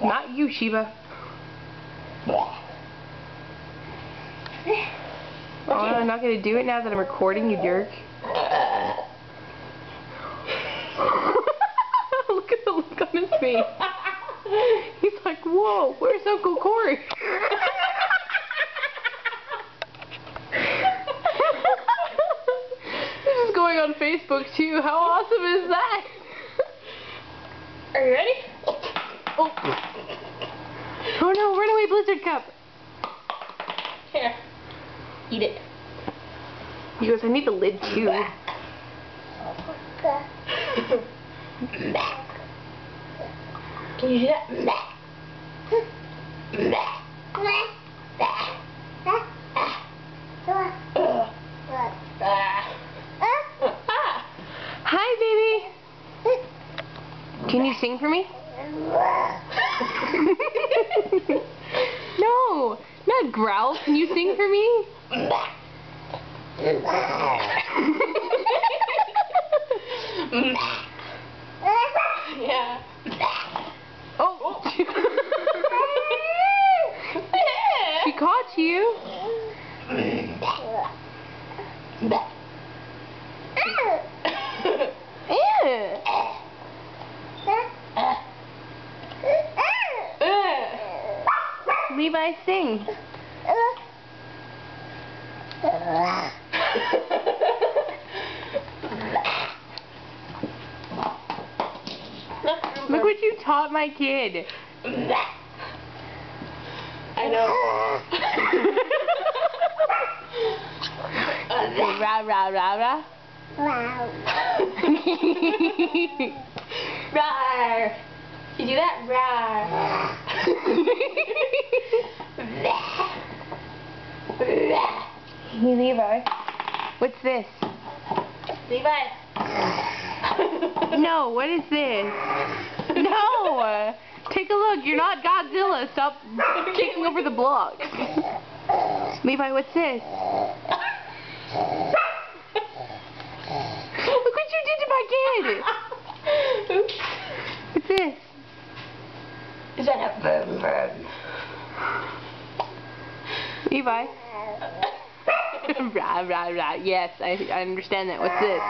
Not you, Sheba. Oh, I'm not gonna do it now that I'm recording, you jerk. Look at the look on his face. He's like, whoa, where's Uncle Corey? This is going on Facebook too. How awesome is that? Are you ready? Oh. Oh no, run away, Blizzard Cup. Here. Eat it. He goes, I need the lid too. Can you do that? Hi, baby. Can you sing for me? No, not growl. Can you sing for me? Yeah. Oh. She caught you. Levi, sing. Look what you taught my kid. I know. Rah, rah, rah, rah. Wow. Rawr. You do that? Rawr. Hey, Levi. What's this? Levi. No, what is this? No! Take a look. You're not Godzilla. Stop kicking over the blocks. Levi, what's this? Look what you did to my kid! Oops. What's this? Is that a burn burn? Levi? Rah, rah, rah. Yes, I understand that. What's this?